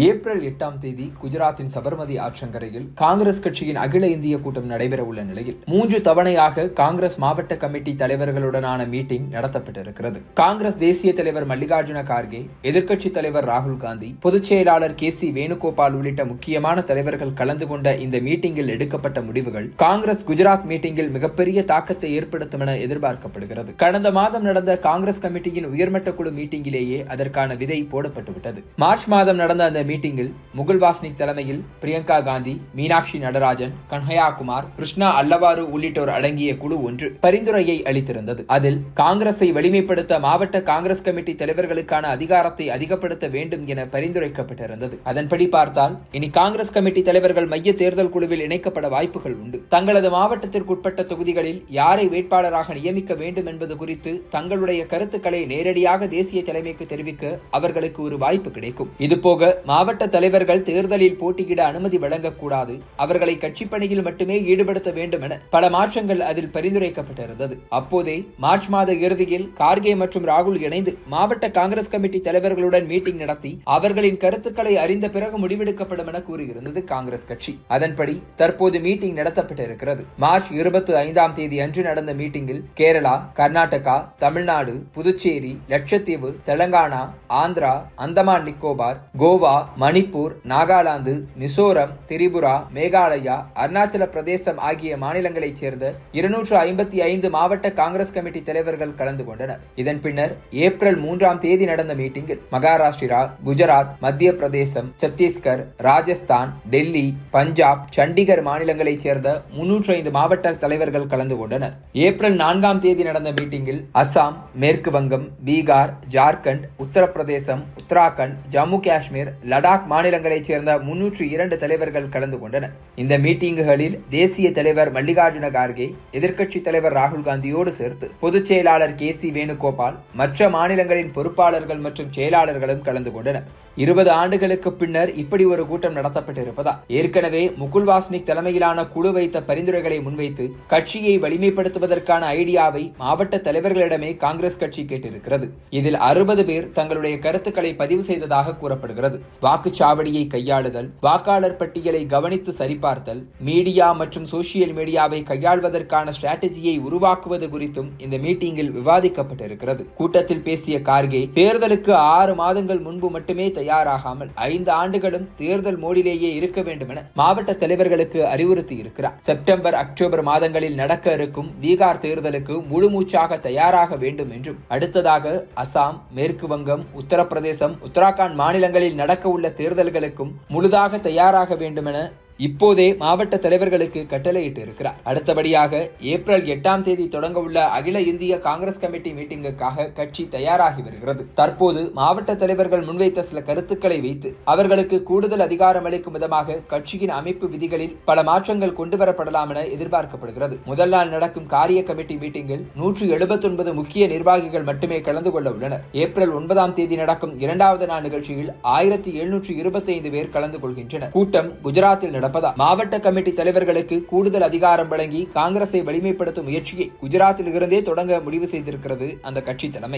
April 8ஆம் தேதி குஜராத்தின் சபர்மதி ஆற்றங்கரையில் காங்கிரஸ் கட்சியின் அகில இந்திய கூட்டம் நடைபெறவுள்ள நிலையில் 3 தவணையாக காங்கிரஸ் மாவட்ட கமிட்டி தலைவர்களுடனான மீட்டிங் நடத்தப்பட்டிருக்கிறது. காங்கிரஸ் தேசிய தலைவர் மல்லிகார்ஜுன கார்கே, எதிர்க்கட்சித் தலைவர் ராகுல் காந்தி, பொதுச் செயலாளர் KC வேணுகோபால் உள்ளிட்ட முக்கியமான தலைவர்கள் கலந்து கொண்ட இந்த மீட்டிங்கில் எடுக்கப்பட்ட முடிவுகள் காங்கிரஸ் குஜராத் மீட்டிங்கில் மிகப்பெரிய தாக்கத்தை ஏற்படுத்தும் என எதிர்பார்க்கப்படுகிறது. கடந்த மாதம் நடந்த காங்கிரஸ் கமிட்டியின் உயர்மட்ட குழு மீட்டிங்கிலேயே அதற்கான விதை போடப்பட்டுவிட்டது. மார்ச் மாதம் நடந்த அந்த மீட்டிங்கில் முகுல் வாஸ்னிக் தலைமையில் பிரியங்கா காந்தி, மீனாட்சி நடராஜன், கன்ஹையா குமார், கிருஷ்ணா அல்லவாரு உள்ளிட்டோர் அடங்கிய குழு ஒன்று பரிந்துரையை அளித்திருந்தது. அதில் காங்கிரஸை வலிமைப்படுத்த மாவட்ட காங்கிரஸ் கமிட்டி தலைவர்களுக்கான அதிகாரத்தை அதிகப்படுத்த வேண்டும் என பரிந்துரைக்கப்பட்டிருந்தது. அதன்படி பார்த்தால் இனி காங்கிரஸ் கமிட்டி தலைவர்கள் மைய தேர்தல் குழுவில் இணைக்கப்பட வாய்ப்புகள் உண்டு. தங்களது மாவட்டத்திற்குட்பட்ட தொகுதிகளில் யாரை வேட்பாளராக நியமிக்க வேண்டும் என்பது குறித்து தங்களுடைய கருத்துக்களை நேரடியாக தேசிய தலைமைக்கு தெரிவிக்க அவர்களுக்கு ஒரு வாய்ப்பு கிடைக்கும். இதுபோக மாவட்ட தலைவர்கள் தேர்தலில் போட்டியிட அனுமதி வழங்கக்கூடாது, அவர்களை கட்சிப் பணியில் மட்டுமே ஈடுபடுத்த வேண்டும் என பல மாற்றங்கள் அதில் பரிந்துரைக்கப்பட்டிருந்தது. அப்போதே மார்ச் மாத இறுதியில் கார்கே மற்றும் ராகுல் இணைந்து மாவட்ட காங்கிரஸ் கமிட்டி தலைவர்களுடன் மீட்டிங் நடத்தி அவர்களின் கருத்துக்களை அறிந்த பிறகு முடிவெடுக்கப்படும் என கூறியிருந்தது காங்கிரஸ் கட்சி. அதன்படி தற்போது மீட்டிங் நடத்தப்பட்டிருக்கிறது. மார்ச் 25ஆம் தேதி அன்று நடந்த மீட்டிங்கில் கேரளா, கர்நாடகா, தமிழ்நாடு, புதுச்சேரி, லட்சத்தீவு, தெலங்கானா, ஆந்திரா, அந்தமான் நிக்கோபார், கோவா, மணிப்பூர், நாகாலாந்து, மிசோரம், திரிபுரா, மேகாலயா, அருணாச்சல பிரதேசம் ஆகிய மாநிலங்களைச் சேர்ந்த 255 மாவட்ட காங்கிரஸ் கமிட்டி தலைவர்கள் கலந்து கொண்டனர். இதன் பின்னர் ஏப்ரல் 3ஆம் தேதி நடந்த மீட்டிங்கில் மகாராஷ்டிரா, குஜராத், மத்திய பிரதேசம், சத்தீஸ்கர், ராஜஸ்தான், டெல்லி, பஞ்சாப், சண்டிகர் மாநிலங்களைச் சேர்ந்த 305 மாவட்ட தலைவர்கள் கலந்து கொண்டனர். ஏப்ரல் 4ஆம் தேதி நடந்த மீட்டிங்கில் அசாம், மேற்கு வங்கம், பீகார், ஜார்க்கண்ட், உத்தரப்பிரதேசம், உத்தராகண்ட், ஜம்மு காஷ்மீர், லடாக் மாநிலங்களைச் சேர்ந்த 302 தலைவர்கள் கலந்து கொண்டனர். இந்த மீட்டிங்குகளில் தேசிய தலைவர் மல்லிகார்ஜுன கார்கே, எதிர்க்கட்சி தலைவர் ராகுல் காந்தியோடு சேர்த்து பொதுச் செயலாளர் KC வேணுகோபால், மற்ற மாநிலங்களின் பொறுப்பாளர்கள் மற்றும் செயலாளர்களும் கலந்து கொண்டனர். 20 ஆண்டுகளுக்கு பின்னர் இப்படி ஒரு கூட்டம் நடத்தப்பட்டிருப்பதா ஏற்கனவே முகுல் வாஸ்னிக் தலைமையிலான குழு வைத்த பரிந்துரைகளை முன்வைத்து கட்சியை வலிமைப்படுத்துவதற்கான ஐடியாவை மாவட்ட தலைவர்களிடமே காங்கிரஸ் கட்சி கேட்டிருக்கிறது. இதில் 60 பேர் தங்களுடைய கருத்துக்களை பதிவு செய்ததாக கூறப்படுகிறது. வாக்குச்சாவடியை கையாளுதல், வாக்காளர் பட்டியலை கவனித்து சரிபார்த்தல், மீடியா மற்றும் சோசியல் மீடியாவை கையாள்வதற்கான ஸ்ட்ராட்டஜியை உருவாக்குவது குறித்தும் இந்த மீட்டிங்கில் விவாதிக்கப்பட்டிருக்கிறது. கூட்டத்தில் பேசிய கார்கே, தேர்தலுக்கு 6 மாதங்கள் முன்பு மட்டுமே தயாராகாமல் 5 ஆண்டுகளும் தேர்தல் மோடிலேயே இருக்க வேண்டும் என மாவட்ட தலைவர்களுக்கு அறிவுறுத்தி இருக்கிறார். செப்டம்பர், அக்டோபர் மாதங்களில் நடக்க இருக்கும் பீகார் தேர்தலுக்கு முழுமூச்சாக தயாராக வேண்டும் என்றும், அடுத்ததாக அசாம், மேற்கு வங்கம், உத்தரப்பிரதேசம், உத்தராகண்ட் மாநிலங்களில் நடக்க உள்ள தேர்தல்களுக்கும் முழுதாக தயாராக வேண்டும் என இப்போதே மாவட்ட தலைவர்களுக்கு கட்டளையிட்டு இருக்கிறார். அடுத்தபடியாக ஏப்ரல் 8ஆம் தேதி தொடங்க உள்ள அகில இந்திய காங்கிரஸ் கமிட்டி மீட்டிங்குக்காக கட்சி தயாராகி வருகிறது. தற்போது மாவட்ட தலைவர்கள் முன்வைத்த சில கருத்துக்களை வைத்து அவர்களுக்கு கூடுதல் அதிகாரம் அளிக்கும் விதமாக கட்சியின் அமைப்பு விதிகளில் பல மாற்றங்கள் கொண்டுவரப்படலாம் என எதிர்பார்க்கப்படுகிறது. முதல் நாள் நடக்கும் காரிய கமிட்டி மீட்டிங்கில் 179 முக்கிய நிர்வாகிகள் மட்டுமே கலந்து கொள்ள உள்ளனர். ஏப்ரல் 9ஆம் தேதி நடக்கும் 2வது நாள் நிகழ்ச்சியில் 1725 பேர் கலந்து கொள்கின்றனர். கூட்டம் குஜராத்தில் மாவட்ட கமிட்டி தலைவர்களுக்கு கூடுதல் அதிகாரம் வழங்கி காங்கிரஸை வலிமைப்படுத்தும் முயற்சியை குஜராத்தில் இருந்தே தொடங்க முடிவு செய்திருக்கிறது அந்த கட்சி தலைமை.